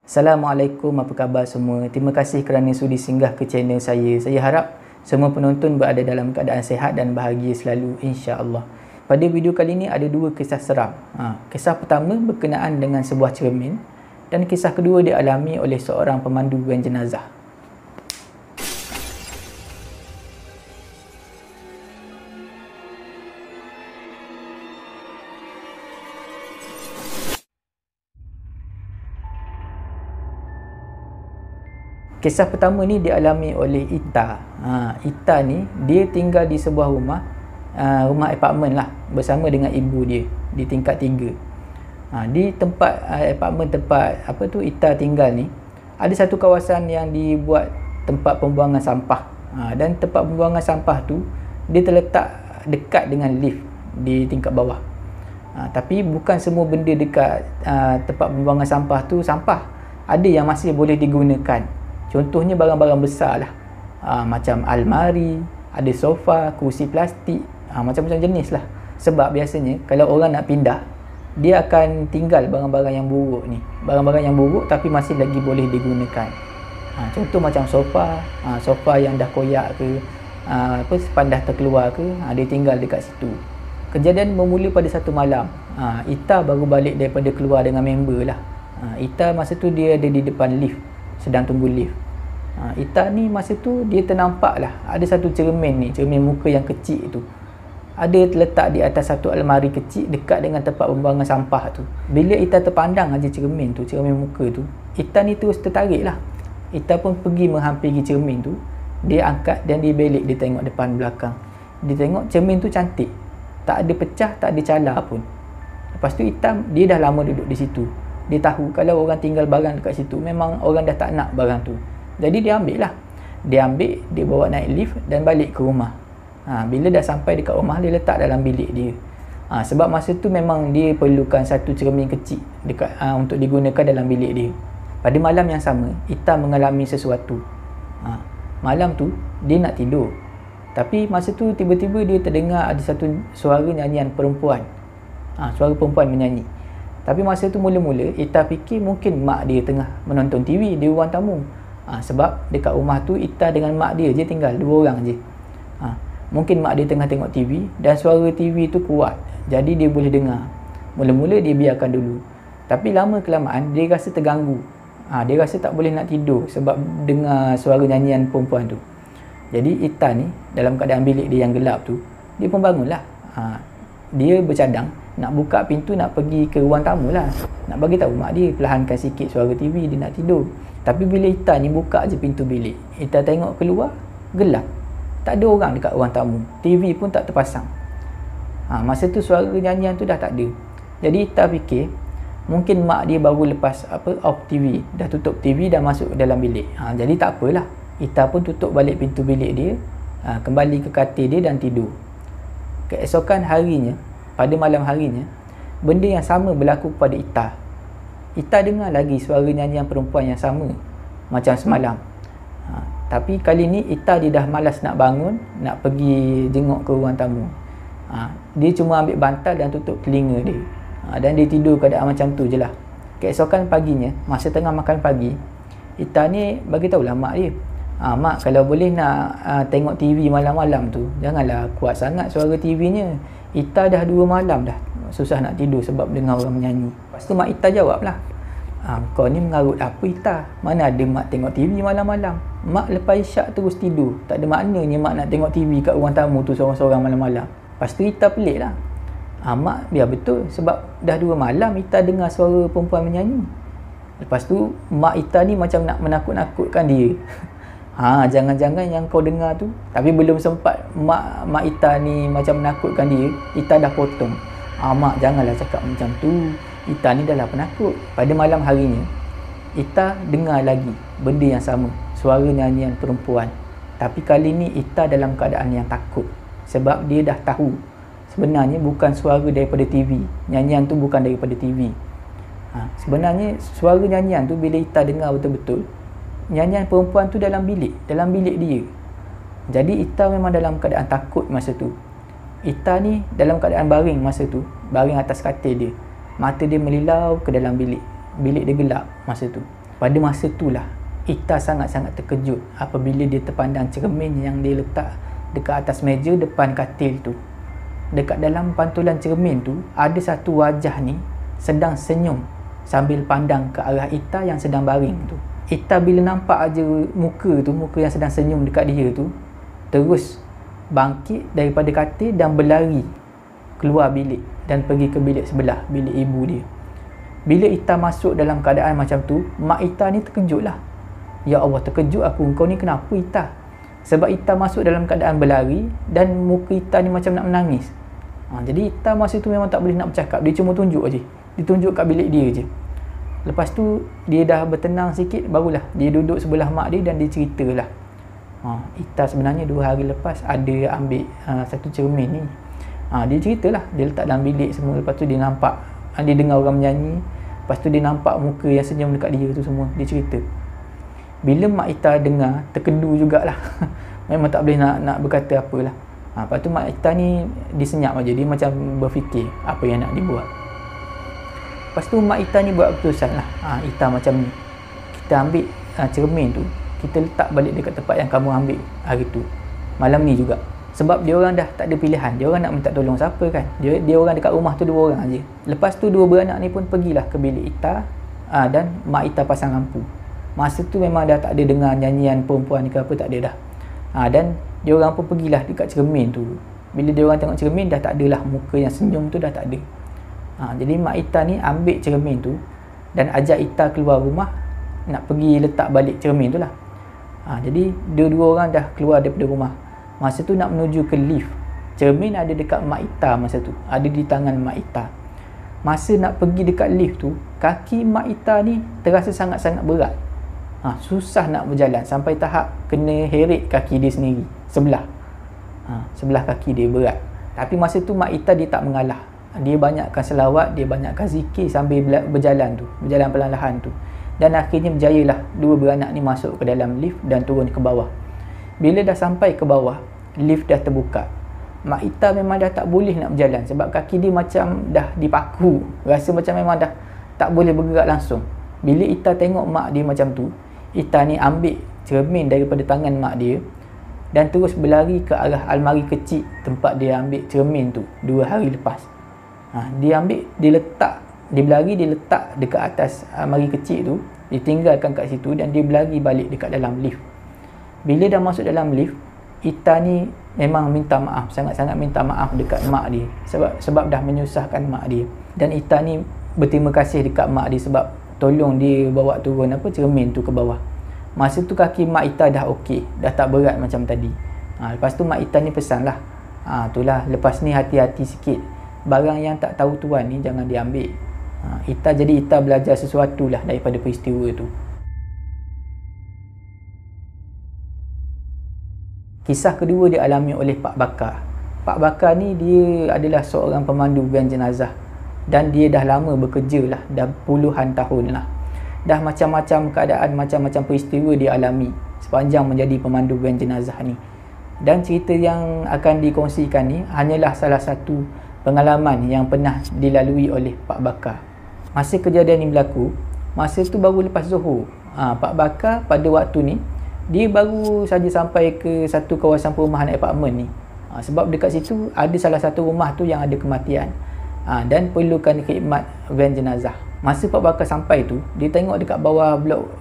Assalamualaikum, apa khabar semua? Terima kasih kerana sudi singgah ke channel saya. Saya harap semua penonton berada dalam keadaan sihat dan bahagia selalu, insya-Allah. Pada video kali ini ada dua kisah seram. Kisah pertama berkenaan dengan sebuah cermin dan kisah kedua dialami oleh seorang pemandu wang jenazah. Kisah pertama ni dialami oleh Ita. Ita ni dia tinggal di sebuah rumah, rumah apartmen lah, bersama dengan ibu dia di tingkat 3. Di tempat apartmen tempat Ita tinggal ni, ada satu kawasan yang dibuat tempat pembuangan sampah. Dan tempat pembuangan sampah tu dia terletak dekat dengan lift di tingkat bawah. Tapi bukan semua benda dekat tempat pembuangan sampah tu sampah. Ada yang masih boleh digunakan. Contohnya barang-barang besar lah, macam almari, ada sofa, kursi plastik, macam-macam jenis lah. Sebab biasanya kalau orang nak pindah, dia akan tinggal barang-barang yang buruk ni. Barang-barang yang buruk tapi masih lagi boleh digunakan. Contoh macam sofa, sofa yang dah koyak ke, sepan dah terkeluar ke, dia tinggal dekat situ. Kejadian bermula pada satu malam. Ita baru balik daripada keluar dengan member lah. Ita masa tu dia ada di depan lift, sedang tunggu lift. Ita ni masa tu dia ternampak lah ada satu cermin ni, cermin muka yang kecil tu. Ada terletak di atas satu almari kecil dekat dengan tempat pembuangan sampah tu. Bila Ita terpandang aja cermin tu, cermin muka tu, Ita ni terus tertarik lah. Ita pun pergi menghampiri cermin tu. Dia angkat dan dia belik, dia tengok depan belakang. Dia tengok cermin tu cantik, tak ada pecah, tak ada calar pun. Lepas tu dia dah lama duduk di situ. Dia tahu kalau orang tinggal barang dekat situ, memang orang dah tak nak barang tu. Jadi dia ambil lah. Dia ambil, dia bawa naik lift dan balik ke rumah. Bila dah sampai dekat rumah, dia letak dalam bilik dia. Sebab masa tu memang dia perlukan satu cermin kecil dekat untuk digunakan dalam bilik dia. Pada malam yang sama, Ita mengalami sesuatu. Malam tu dia nak tidur, tapi masa tu tiba-tiba dia terdengar ada satu suara nyanyian perempuan. Suara perempuan menyanyi. Tapi masa tu mula-mula Ita fikir mungkin mak dia tengah menonton TV di ruang tamu. Sebab dekat rumah tu Ita dengan mak dia je tinggal, 2 orang je. Mungkin mak dia tengah tengok TV dan suara TV tu kuat, jadi dia boleh dengar. Mula-mula dia biarkan dulu, tapi lama kelamaan dia rasa terganggu. Dia rasa tak boleh nak tidur sebab dengar suara nyanyian perempuan tu. Jadi Ita ni dalam keadaan bilik dia yang gelap tu, dia pun bangunlah. Dia bercadang nak buka pintu, nak pergi ke ruang tamu lah, nak bagi tahu mak dia perlahankan sikit suara TV, dia nak tidur. Tapi bila Ita ni buka je pintu bilik, Ita tengok keluar, gelap, tak ada orang dekat ruang tamu, TV pun tak terpasang. Masa tu suara nyanyian tu dah tak ada. Jadi Ita fikir mungkin mak dia baru lepas off TV, dah tutup TV, dah masuk dalam bilik. Jadi tak apalah, Ita pun tutup balik pintu bilik dia, kembali ke katil dia dan tidur. Keesokan harinya, pada malam harinya, benda yang sama berlaku pada Ita. Ita dengar lagi suara nyanyian perempuan yang sama macam semalam. Tapi kali ni Ita dia dah malas nak bangun, nak pergi jenguk ke ruang tamu. Dia cuma ambil bantal dan tutup telinga dia. Dan dia tidur keadaan macam tu je lah. Keesokan paginya, masa tengah makan pagi, Ita ni bagi tahulah mak dia, mak, kalau boleh nak tengok TV malam-malam tu, janganlah kuat sangat suara TV-nya. Ita dah 2 malam dah susah nak tidur sebab dengar orang menyanyi. Lepas tu mak Ita jawab lah, kau ni mengarut apa Ita? Mana ada mak tengok TV malam-malam? Mak lepas isyak terus tidur. Tak ada maknanya mak nak tengok TV kat ruang tamu tu seorang-seorang malam-malam. Lepas tu Ita pelik lah. Mak biar betul, sebab dah 2 malam Ita dengar suara perempuan menyanyi. Lepas tu mak Ita ni macam nak menakut-nakutkan dia. Jangan-jangan yang kau dengar tu. Tapi belum sempat mak Ita ni macam menakutkan dia, Ita dah potong. Mak janganlah cakap macam tu, Ita ni dah lah penakut. Pada malam harinya, Ita dengar lagi benda yang sama, suara nyanyian perempuan. Tapi kali ni Ita dalam keadaan yang takut, sebab dia dah tahu sebenarnya bukan suara daripada TV. Nyanyian tu bukan daripada TV. Sebenarnya suara nyanyian tu bila Ita dengar betul-betul, nyanyian perempuan tu dalam bilik dia. Jadi Ita memang dalam keadaan takut masa tu. Ita ni dalam keadaan baring masa tu, baring atas katil dia. Mata dia melilau ke dalam bilik. Bilik dia gelap masa tu. Pada masa itulah Ita sangat-sangat terkejut apabila dia terpandang cermin yang dia letak dekat atas meja depan katil tu. Dekat dalam pantulan cermin tu ada satu wajah ni sedang senyum sambil pandang ke arah Ita yang sedang baring tu. Ita bila nampak aja muka yang sedang senyum dekat dia tu, terus bangkit daripada katil dan berlari keluar bilik dan pergi ke bilik sebelah, bilik ibu dia. Bila Ita masuk dalam keadaan macam tu, mak Ita ni terkejut lah. Ya Allah, terkejut aku, kau ni kenapa Ita? Sebab Ita masuk dalam keadaan berlari dan muka Ita ni macam nak menangis. Jadi Ita masa tu memang tak boleh nak bercakap, dia cuma tunjuk aje. Dia tunjuk kat bilik dia je. Lepas tu dia dah bertenang sikit, barulah dia duduk sebelah mak dia dan dia ceritalah. Ita sebenarnya 2 hari lepas ada ambil satu cermin ni. Dia ceritalah, dia letak dalam bilik semua. Lepas tu dia nampak, dia dengar orang menyanyi. Lepas tu dia nampak muka yang senyum dekat dia tu semua. Dia cerita. Bila mak Ita dengar, terkedu jugalah. Memang tak boleh nak berkata apalah. Lepas tu mak Ita ni disenyap aja. Dia macam berfikir apa yang nak dibuat. Lepas tu mak Ita ni buat keputusan lah. Ita macam ni, kita ambil cermin tu, kita letak balik dekat tempat yang kamu ambil hari tu, malam ni juga. Sebab dia orang dah tak ada pilihan. Dia orang nak minta tolong siapa kan? Dia orang dekat rumah tu 2 orang aje. Lepas tu 2 beranak ni pun pergilah ke bilik Ita, dan mak Ita pasang lampu. Masa tu memang dah tak ada dengar nyanyian perempuan ke apa, tak ada dah. Dan dia orang pun pergilah dekat cermin tu. Bila dia orang tengok cermin, dah tak adalah muka yang senyum tu, dah tak ada. Jadi mak Ita ni ambil cermin tu dan ajak Ita keluar rumah nak pergi letak balik cermin tu lah. Jadi dua-dua orang dah keluar daripada rumah. Masa tu nak menuju ke lift. Cermin ada dekat mak Ita masa tu, ada di tangan mak Ita. Masa nak pergi dekat lift tu, kaki mak Ita ni terasa sangat-sangat berat. Susah nak berjalan sampai tahap kena heret kaki dia sendiri sebelah. Sebelah kaki dia berat. Tapi masa tu mak Ita dia tak mengalah. Dia banyakkan selawat, dia banyakkan zikir sambil berjalan tu, berjalan perlahan tu. Dan akhirnya berjayalah 2 beranak ni masuk ke dalam lift dan turun ke bawah. Bila dah sampai ke bawah, lift dah terbuka. Mak Ita memang dah tak boleh nak berjalan sebab kaki dia macam dah dipaku. Rasa macam memang dah tak boleh bergerak langsung. Bila Ita tengok mak dia macam tu, Ita ni ambil cermin daripada tangan mak dia dan terus berlari ke arah almari kecil tempat dia ambil cermin tu 2 hari lepas. Dia ambil, dia letak, dia berlari, dia letak dekat atas almari kecil tu, dia tinggalkan kat situ dan dia berlari balik dekat dalam lift. Bila dah masuk dalam lift, Ita ni memang minta maaf, sangat-sangat minta maaf dekat mak dia sebab dah menyusahkan mak dia. Dan Ita ni berterima kasih dekat mak dia sebab tolong dia bawa turun cermin tu ke bawah. Masa tu kaki mak Ita dah okey, dah tak berat macam tadi. Lepas tu mak Ita ni pesan lah, itulah lepas ni hati-hati sikit, barang yang tak tahu tuan ni jangan diambil. Jadi Ita belajar sesuatu lah daripada peristiwa tu. Kisah kedua dialami oleh Pak Bakar. Pak Bakar ni dia adalah seorang pemandu van jenazah dan dia dah lama bekerja lah, dah puluhan tahun lah. Dah macam-macam keadaan, macam-macam peristiwa dia alami sepanjang menjadi pemandu van jenazah ni. Dan cerita yang akan dikongsikan ni hanyalah salah satu pengalaman yang pernah dilalui oleh Pak Bakar. Masa kejadian ni berlaku, masa tu baru lepas Zuhur. Pak Bakar pada waktu ni dia baru saja sampai ke satu kawasan perumahan apartmen ni. Sebab dekat situ ada salah satu rumah tu yang ada kematian. Dan perlukan khidmat van jenazah. Masa Pak Bakar sampai tu, dia tengok dekat bawah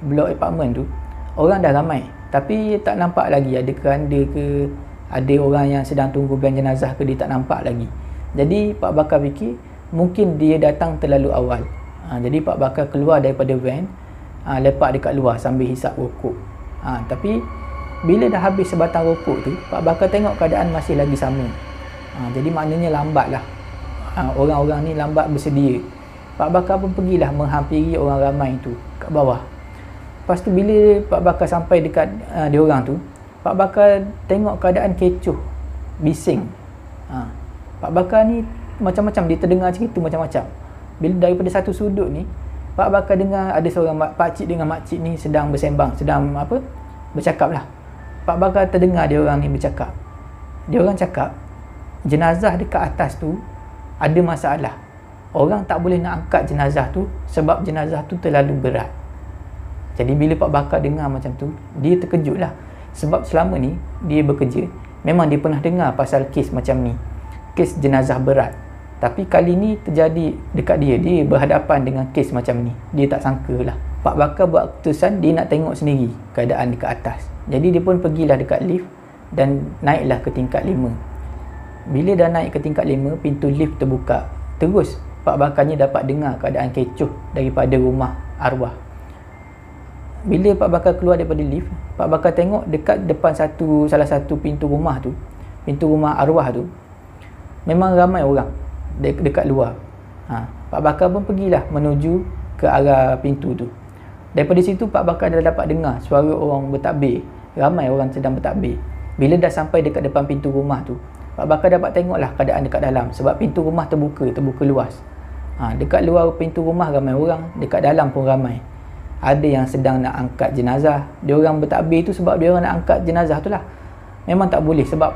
blok apartmen tu, orang dah ramai. Tapi tak nampak lagi ada keranda ke, ada orang yang sedang tunggu van jenazah ke, dia tak nampak lagi. Jadi Pak Bakar fikir mungkin dia datang terlalu awal. Jadi Pak Bakar keluar daripada van, lepak dekat luar sambil hisap rokok. Tapi bila dah habis sebatang rokok tu, Pak Bakar tengok keadaan masih lagi sama. Jadi maknanya lambat lah. Orang-orang ni lambat bersedia. Pak Bakar pun pergilah menghampiri orang ramai tu kat bawah. Lepas tu bila Pak Bakar sampai dekat diorang tu, Pak Bakar tengok keadaan kecoh, bising. Pak Bakar ni macam-macam, dia terdengar cerita macam-macam. Bila daripada satu sudut ni, Pak Bakar dengar ada seorang pakcik dengan makcik ni sedang bersembang, sedang bercakap lah. Pak Bakar terdengar dia orang ni bercakap. Dia orang cakap, jenazah dekat atas tu ada masalah. Orang tak boleh nak angkat jenazah tu sebab jenazah tu terlalu berat. Jadi bila Pak Bakar dengar macam tu, dia terkejut lah. Sebab selama ni dia bekerja, memang dia pernah dengar pasal kes macam ni, kes jenazah berat. Tapi kali ni terjadi dekat dia, dia berhadapan dengan kes macam ni. Dia tak sangka lah. Pak Bakar buat keputusan dia nak tengok sendiri keadaan dekat atas. Jadi dia pun pergilah dekat lift dan naiklah ke tingkat 5. Bila dah naik ke tingkat 5, pintu lift terbuka. Terus Pak Bakar ni dapat dengar keadaan kecoh daripada rumah arwah. Bila Pak Bakar keluar daripada lift, Pak Bakar tengok dekat depan salah satu pintu rumah tu, pintu rumah arwah tu, memang ramai orang dekat luar. Pak Bakar pun pergilah menuju ke arah pintu tu. Daripada situ Pak Bakar dah dapat dengar suara orang bertakbir. Ramai orang sedang bertakbir. Bila dah sampai dekat depan pintu rumah tu, Pak Bakar dapat tengoklah keadaan dekat dalam. Sebab pintu rumah terbuka luas. Dekat luar pintu rumah ramai orang, dekat dalam pun ramai. Ada yang sedang nak angkat jenazah. Diorang bertakbir tu sebab diorang nak angkat jenazah tu lah. Memang tak boleh sebab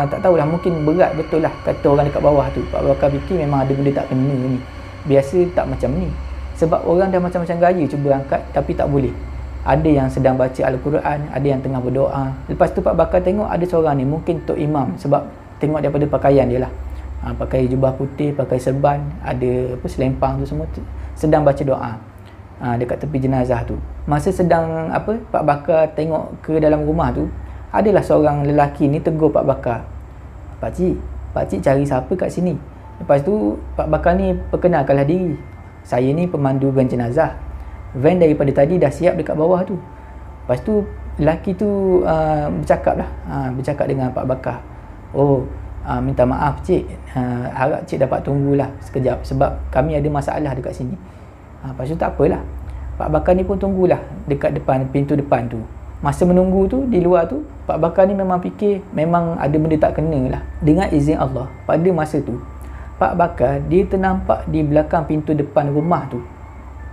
tak tahulah, mungkin berat betul lah kata orang dekat bawah tu. Pak Bakar fikir memang ada benda tak kena ni. Biasa tak macam ni. Sebab orang dah macam-macam gaya cuba angkat tapi tak boleh. Ada yang sedang baca Al-Quran, ada yang tengah berdoa. Lepas tu Pak Bakar tengok ada seorang ni, mungkin Tok Imam, sebab tengok daripada pakaian dia lah. Pakai jubah putih, pakai serban, ada selempang tu semua, sedang baca doa dekat tepi jenazah tu. Masa sedang Pak Bakar tengok ke dalam rumah tu, adalah seorang lelaki ni tegur Pak Bakar, Pakcik cari siapa kat sini? Lepas tu Pak Bakar ni perkenalkanlah diri, saya ni pemandu van jenazah. Van daripada tadi dah siap dekat bawah tu. Lepas tu lelaki tu bercakap dengan Pak Bakar, minta maaf cik, harap cik dapat tunggulah sekejap sebab kami ada masalah dekat sini. Lepas tu tak apalah, Pak Bakar ni pun tunggulah dekat depan pintu depan tu. Masa menunggu tu, di luar tu, Pak Bakar ni memang fikir memang ada benda tak kena lah. Dengan izin Allah, pada masa tu Pak Bakar dia ternampak di belakang pintu depan rumah tu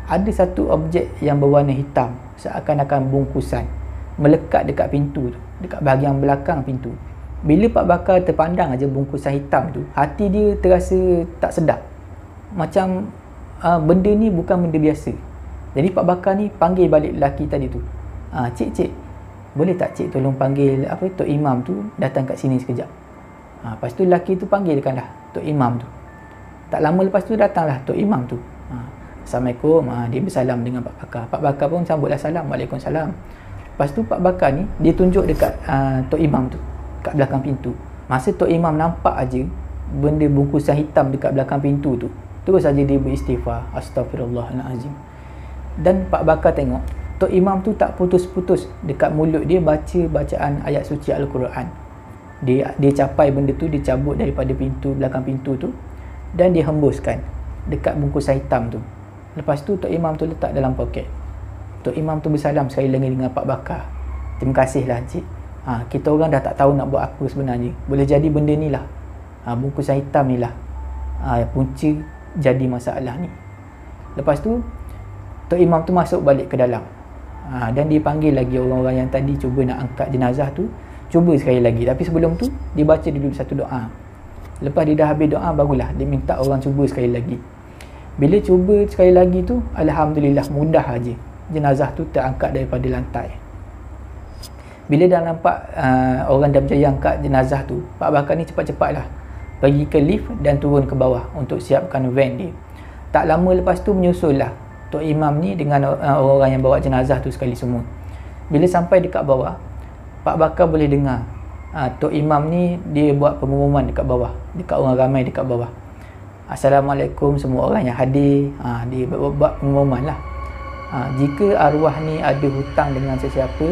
ada satu objek yang berwarna hitam, seakan-akan bungkusan, melekat dekat pintu tu, dekat bahagian belakang pintu. Bila Pak Bakar terpandang aja bungkusan hitam tu, hati dia terasa tak sedap. Macam benda ni bukan benda biasa. Jadi Pak Bakar ni panggil balik lelaki tadi tu. Cik, boleh tak cik tolong panggil Tok Imam tu datang kat sini sekejap. Lepas tu lelaki tu panggilkanlah Tok Imam tu. Tak lama lepas tu datanglah Tok Imam tu. Assalamualaikum. Dia bersalam dengan Pak Bakar. Pak Bakar pun sambutlah salam. Waalaikumsalam. Lepas tu Pak Bakar ni dia tunjuk dekat Tok Imam tu kat belakang pintu. Masa Tok Imam nampak aja benda bungkusan hitam dekat belakang pintu tu, terus saja dia beristighfar, astagfirullahalazim. Dan Pak Bakar tengok Tok Imam tu tak putus-putus dekat mulut dia baca bacaan ayat suci Al-Quran. Dia capai benda tu, dia cabut daripada pintu belakang pintu tu dan dia hembuskan dekat bungkusan hitam tu. Lepas tu Tok Imam tu letak dalam poket. Tok Imam tu bersalam sekali lagi dengan Pak Bakar. Terima kasihlah cik. Kita orang dah tak tahu nak buat apa sebenarnya. Boleh jadi benda ni lah, bungkusan hitam ni lah punca jadi masalah ni. Lepas tu Tok Imam tu masuk balik ke dalam. Dan dia panggil lagi orang-orang yang tadi cuba nak angkat jenazah tu, cuba sekali lagi. Tapi sebelum tu dia baca dulu satu doa. Lepas dia dah habis doa, barulah dia minta orang cuba sekali lagi. Bila cuba sekali lagi tu, alhamdulillah mudah aja. Jenazah tu terangkat daripada lantai. Bila dah nampak orang dah berjaya angkat jenazah tu, Pak Bakar ni cepat-cepatlah pergi ke lift dan turun ke bawah untuk siapkan van dia. Tak lama lepas tu menyusullah Tok Imam ni dengan orang-orang yang bawa jenazah tu sekali semua. Bila sampai dekat bawah, Pak Bakar boleh dengar Tok Imam ni dia buat pengumuman dekat bawah, dekat orang ramai dekat bawah. Assalamualaikum semua orang yang hadir. Dia buat pengumuman lah. Jika arwah ni ada hutang dengan sesiapa,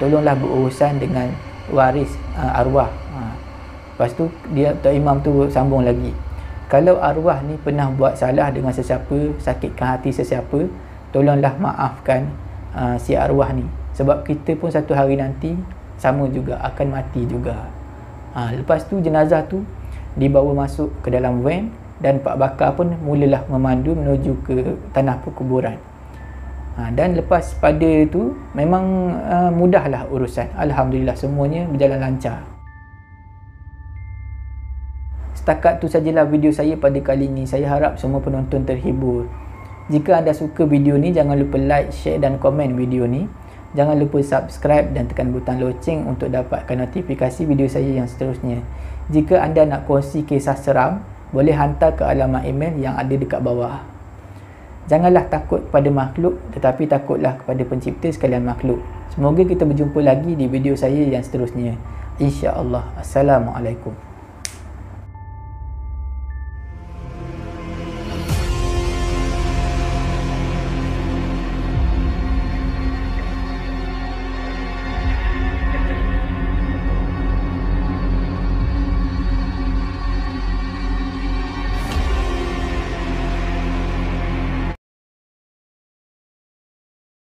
tolonglah berurusan dengan waris arwah. Lepas tu dia Tok Imam tu sambung lagi. Kalau arwah ni pernah buat salah dengan sesiapa, sakitkan hati sesiapa, tolonglah maafkan si arwah ni. Sebab kita pun satu hari nanti sama juga akan mati juga. Lepas tu jenazah tu dibawa masuk ke dalam van dan Pak Bakar pun mulalah memandu menuju ke tanah perkuburan. Dan lepas pada tu memang mudahlah urusan. Alhamdulillah semuanya berjalan lancar. Setakat tu sajalah video saya pada kali ini. Saya harap semua penonton terhibur. Jika anda suka video ni, jangan lupa like, share dan komen video ni. Jangan lupa subscribe dan tekan butang loceng untuk dapatkan notifikasi video saya yang seterusnya. Jika anda nak kongsi kisah seram, boleh hantar ke alamat email yang ada dekat bawah. Janganlah takut pada makhluk, tetapi takutlah kepada pencipta sekalian makhluk. Semoga kita berjumpa lagi di video saya yang seterusnya. InsyaAllah. Assalamualaikum.